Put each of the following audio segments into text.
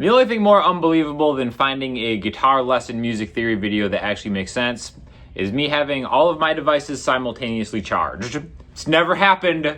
The only thing more unbelievable than finding a guitar lesson music theory video that actually makes sense is me having all of my devices simultaneously charged. It's never happened.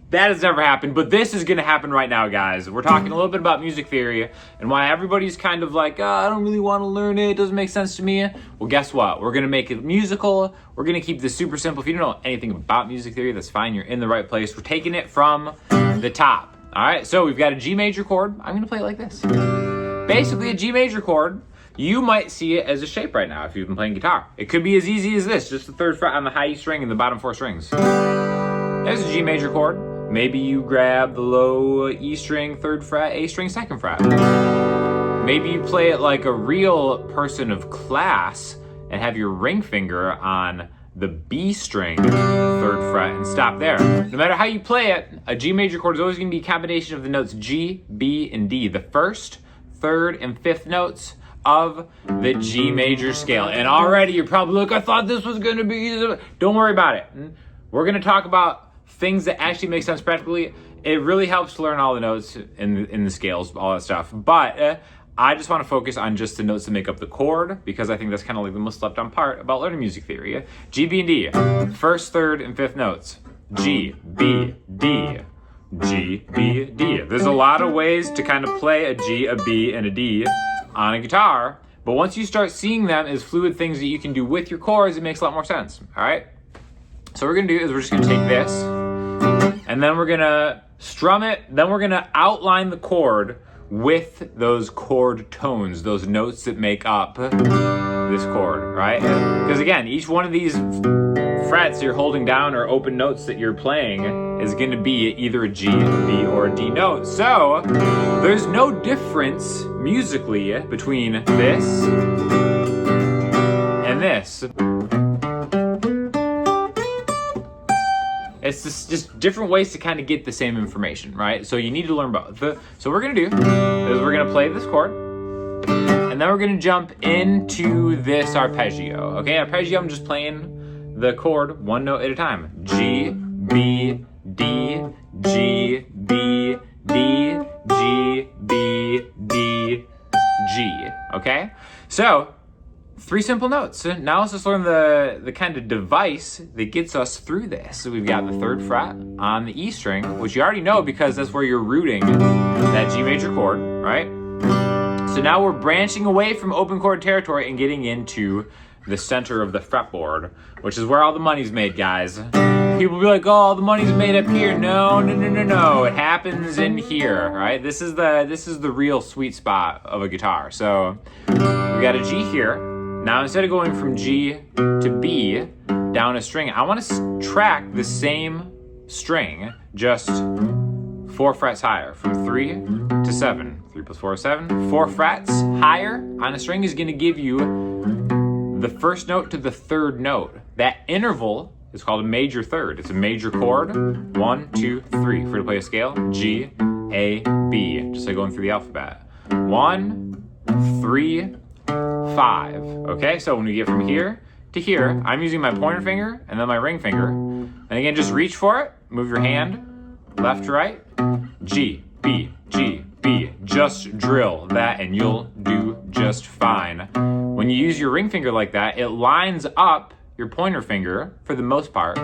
That has never happened, but this is gonna happen right now, guys. We're talking a little bit about music theory and why everybody's kind of like, I don't really wanna learn it doesn't make sense to me. Well, guess what? We're gonna make it musical. We're gonna keep this super simple. If you don't know anything about music theory, that's fine, you're in the right place. We're taking it from the top. All right, so we've got a G major chord. I'm gonna play it like this. Basically a G major chord. You might see it as a shape right now if you've been playing guitar. It could be as easy as this, just the third fret on the high E string and the bottom 4 strings. There's a G major chord. Maybe you grab the low E string, 3rd fret, A string, 2nd fret. Maybe you play it like a real person of class and have your ring finger on the B string, 3rd fret, and stop there. No matter how you play it, a G major chord is always gonna be a combination of the notes G, B, and D. The 1st, 3rd, and 5th notes of the G major scale. And already you're probably like, I thought this was gonna be easy. Don't worry about it. We're gonna talk about things that actually make sense practically. It really helps to learn all the notes in the scales, all that stuff. But I just want to focus on just the notes that make up the chord because I think that's kind of like the most slept on part about learning music theory. G, B, and D. 1st, 3rd, and 5th notes. G, B, D. G, B, D. There's a lot of ways to kind of play a G, a B, and a D on a guitar. But once you start seeing them as fluid things that you can do with your chords, it makes a lot more sense. All right? So what we're gonna do is we're just gonna take this and then we're gonna strum it, then we're gonna outline the chord with those chord tones, those notes that make up this chord, right? Because again, each one of these frets you're holding down or open notes that you're playing is gonna be either a G, a B, or a D note. So there's no difference musically between this and this. It's just different ways to kind of get the same information, right? So you need to learn both. So what we're gonna do is we're gonna play this chord, and then we're gonna jump into this arpeggio, okay? Arpeggio, I'm just playing the chord one note at a time. G, B, D, G, B, D, G, B, D, G, okay? So, 3 simple notes. Now let's just learn the kind of device that gets us through this. So we've got the 3rd fret on the E string, which you already know because that's where you're rooting that G major chord, right? So now we're branching away from open chord territory and getting into the center of the fretboard, which is where all the money's made, guys. People be like, oh, all the money's made up here. No. It happens in here, right? This is the real sweet spot of a guitar. So we got a G here. Now, instead of going from G to B down a string, I want to track the same string, just 4 frets higher, from 3 to 7. 3 plus 4 is 7. 4 frets higher on a string is going to give you the 1st note to the 3rd note. That interval is called a major third. It's a major chord. 1, 2, 3. If we're to play a scale, G, A, B, just like going through the alphabet. 1, 3, 5. Okay, so when we get from here to here, I'm using my pointer finger and then my ring finger. And again, just reach for it. Move your hand left to right. G, B, G, B. Just drill that and you'll do just fine. When you use your ring finger like that, it lines up your pointer finger, for the most part,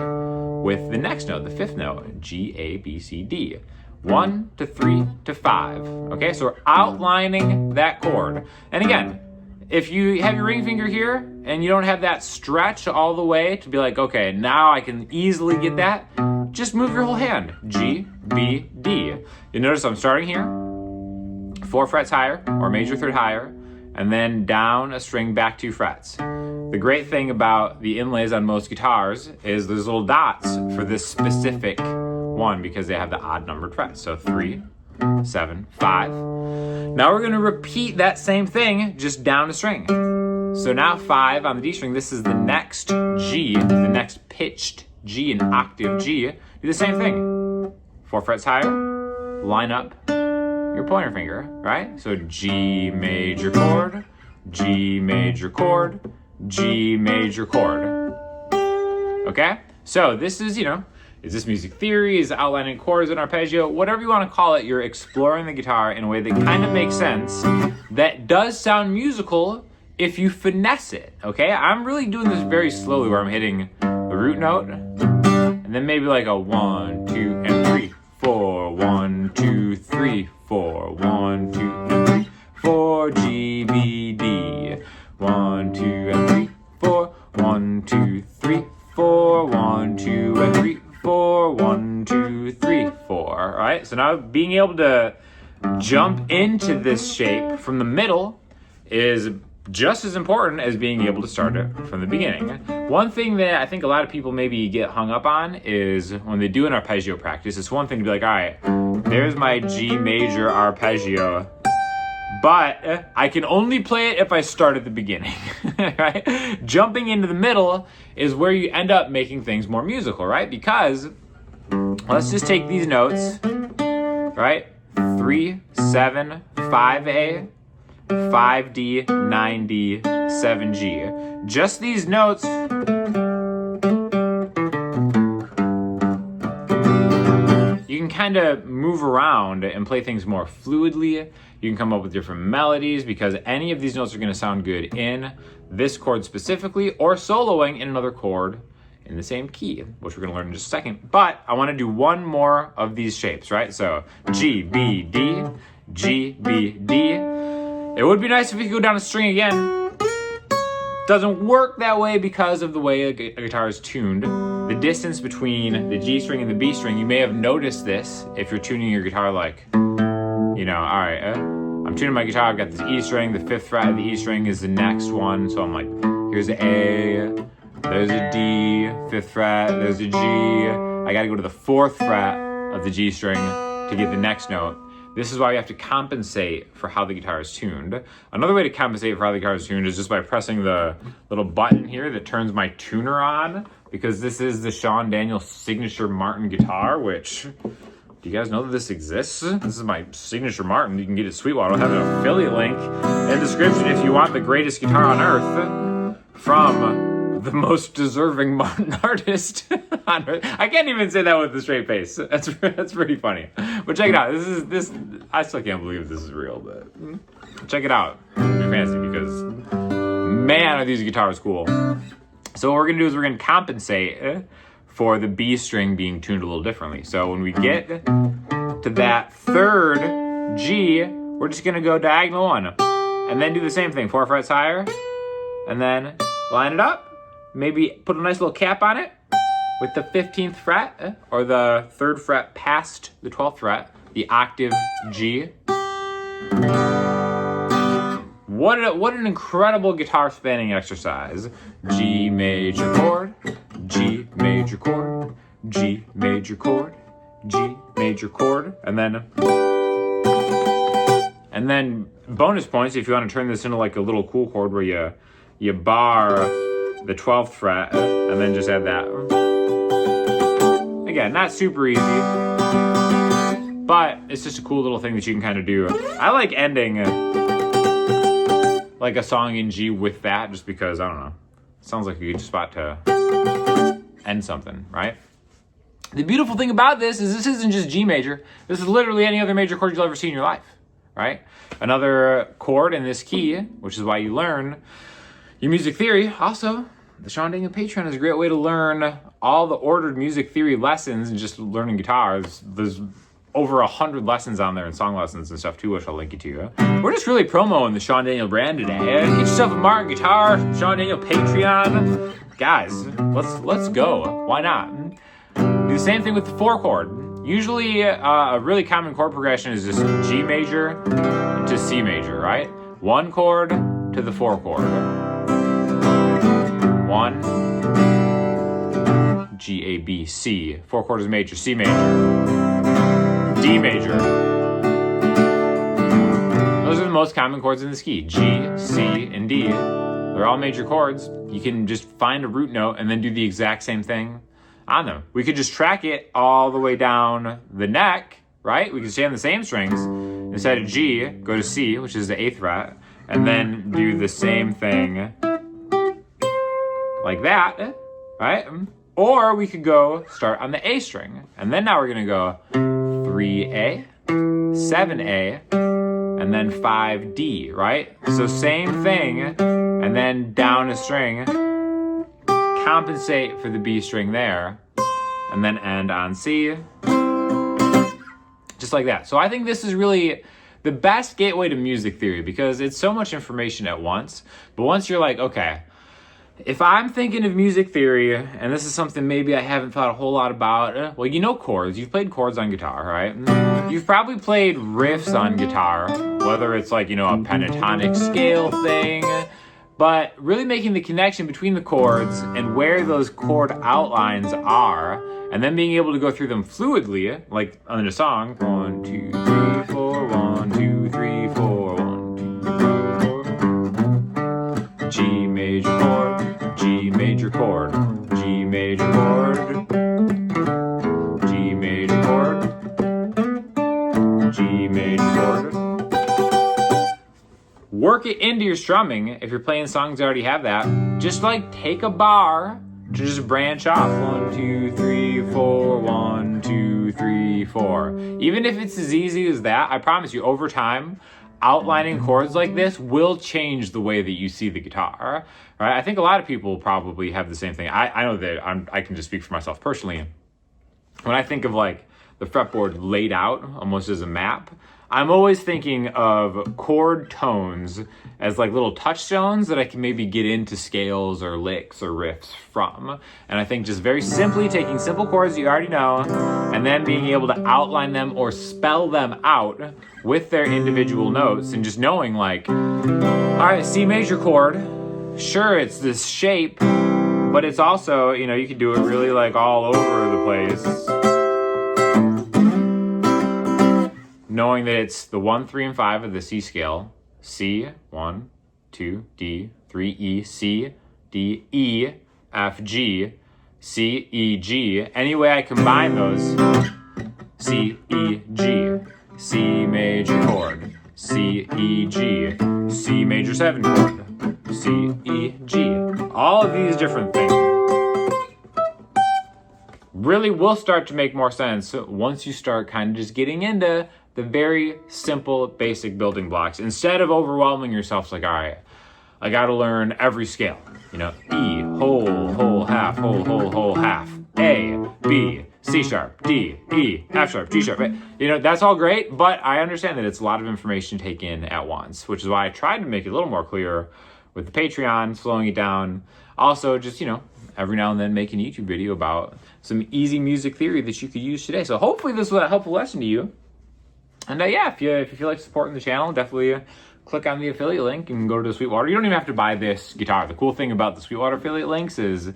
with the next note, the 5th note, G, A, B, C, D. 1 to 3 to 5. Okay, so we're outlining that chord. And again, if you have your ring finger here and you don't have that stretch all the way to be like, okay, now I can easily get that, just move your whole hand. G, B, D. You notice I'm starting here, 4 frets higher, or major third higher, and then down a string back 2 frets. The great thing about the inlays on most guitars is there's little dots for this specific one because they have the odd numbered frets. So 3, 7, 5. Now we're gonna repeat that same thing, just down a string. So now 5 on the D string, this is the next G, the next pitched G, an octave G. Do the same thing. 4 frets higher, line up your pointer finger, right? So G major chord, G major chord, G major chord. Okay? So this is, Is this music theory? Is it outlining chords and arpeggio? Whatever you want to call it, you're exploring the guitar in a way that kind of makes sense, that does sound musical if you finesse it, okay? I'm really doing this very slowly where I'm hitting the root note, and then maybe like a 1, 2, and 3, 4, 1, 2, 3, 4, 1, 2, and 3, 4, G, B, D, 1, 2, and 3, 4, 1, 2, 3, 4, 1, 2, and 3, 4, 1, 2, 3, 4. All right, so now being able to jump into this shape from the middle is just as important as being able to start it from the beginning. One thing that I think a lot of people maybe get hung up on is when they do an arpeggio practice, it's one thing to be like, all right, there's my G major arpeggio, but I can only play it if I start at the beginning, right? Jumping into the middle is where you end up making things more musical, right? Because let's just take these notes, right? 3, 7, 5A, 5D, 9D, 7G. Just these notes you can kind of move around and play things more fluidly. You can come up with different melodies because any of these notes are going to sound good in this chord specifically or soloing in another chord in the same key, which we're going to learn in just a second. But I want to do one more of these shapes, right? So G, B, D, G, B, D. It would be nice if we could go down a string again. Doesn't work that way because of the way a guitar is tuned. The distance between the G string and the B string, you may have noticed this if you're tuning your guitar like, you know, all right, I'm tuning my guitar, I've got this E string, the 5th fret of the E string is the next one. So I'm like, here's the A, there's a D, 5th fret, there's a G. I gotta go to the 4th fret of the G string to get the next note. This is why we have to compensate for how the guitar is tuned. Another way to compensate for how the guitar is tuned is just by pressing the little button here that turns my tuner on, because this is the Sean Daniel signature Martin guitar, which, do you guys know that this exists? This is my signature Martin. You can get it at Sweetwater. I'll have an affiliate link in the description if you want the greatest guitar on earth from the most deserving Martin artist on earth. I can't even say that with a straight face. That's pretty funny. But check it out. This I still can't believe this is real, but check it out. It'll be fancy because man, are these guitars cool. So what we're gonna do is we're gonna compensate for the B string being tuned a little differently. So when we get to that 3rd G, we're just gonna go diagonal 1 and then do the same thing, 4 frets higher, and then line it up. Maybe put a nice little cap on it with the 15th fret or the 3rd fret past the 12th fret, the octave G. What an incredible guitar spanning exercise. G major chord, G major chord, G major chord, G major chord, and then bonus points if you want to turn this into like a little cool chord where you bar the 12th fret and then just add that. Again, not super easy, but it's just a cool little thing that you can kind of do. I like ending like a song in G with that just because, I don't know, it sounds like a good spot to end something, right? The beautiful thing about this isn't just G major. This is literally any other major chord you'll ever see in your life, right? Another chord in this key, which is why you learn your music theory. Also, the Sean Daniel Patreon is a great way to learn all the ordered music theory lessons and just learning guitars. There's over 100 lessons on there and song lessons and stuff too, which I'll link you to. We're just really promoting the Sean Daniel brand today. Get yourself a Martin guitar, Sean Daniel Patreon. Guys, let's go. Why not? Do the same thing with the 4 chord. Usually a really common chord progression is just G major to C major, right? 1 chord to the 4 chord. 1, G, A, B, C. 4 chord is major, C major, D major. Those are the most common chords in this key. G, C, and D. They're all major chords. You can just find a root note and then do the exact same thing on them. We could just track it all the way down the neck, right? We could stay on the same strings. Instead of G, go to C, which is the 8th fret, and then do the same thing like that, right? Or we could go start on the A string. And then now we're gonna go 3A, 7A, and then 5D, right? So same thing, and then down a string, compensate for the B string there, and then end on C, just like that. So I think this is really the best gateway to music theory because it's so much information at once. But once you're like, okay, if I'm thinking of music theory, and this is something maybe I haven't thought a whole lot about, well, you know chords. You've played chords on guitar, right? You've probably played riffs on guitar, whether it's like, you know, a pentatonic scale thing, but really making the connection between the chords and where those chord outlines are, and then being able to go through them fluidly, like on a song, 1, 2, 3, 4, 1, 2, 3, 4, 1, 2, 3, 4. G major chord, G major chord, G major chord, G major chord, G major chord. Work it into your strumming if you're playing songs that already have that. Just like take a bar to just branch off 1, 2, 3, 4, 1, 2, 3, 4. Even if it's as easy as that, I promise you over time, outlining chords like this will change the way that you see the guitar, right? I think a lot of people probably have the same thing. I know that I can just speak for myself personally. When I think of like the fretboard laid out almost as a map, I'm always thinking of chord tones as like little touchstones that I can maybe get into scales or licks or riffs from. And I think just very simply taking simple chords you already know and then being able to outline them or spell them out with their individual notes and just knowing like, all right, C major chord, sure, it's this shape, but it's also, you know, you can do it really like all over the place. Knowing that it's the 1, 3, and 5 of the C scale. C, 1, 2, D, 3, E, C, D, E, F, G, C, E, G. Any way I combine those, C, E, G, C major chord, C, E, G, C major 7 chord, C, E, G. All of these different things really will start to make more sense once you start kind of just getting into the very simple, basic building blocks. Instead of overwhelming yourself, like, all right, I gotta learn every scale. You know, E, whole, half, whole, half. A, B, C sharp, D, E, F sharp, G sharp. You know, that's all great, but I understand that it's a lot of information to take in at once, which is why I tried to make it a little more clear with the Patreon, slowing it down. Also, just, you know, every now and then making a YouTube video about some easy music theory that you could use today. So hopefully this was a helpful lesson to you. And yeah, if you feel like supporting the channel, definitely click on the affiliate link and go to Sweetwater. You don't even have to buy this guitar. The cool thing about the Sweetwater affiliate links is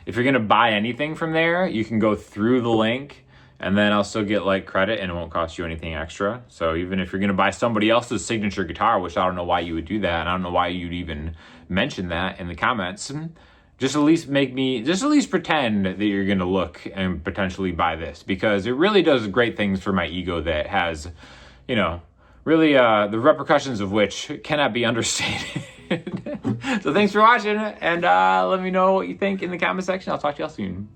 if you're gonna buy anything from there, you can go through the link and then I'll still get like credit and it won't cost you anything extra. So even if you're gonna buy somebody else's signature guitar, which I don't know why you would do that, and I don't know why you'd even mention that in the comments, just at least pretend that you're gonna look and potentially buy this, because it really does great things for my ego that has, you know, really the repercussions of which cannot be understated. So thanks for watching, and let me know what you think in the comment section. I'll talk to y'all soon.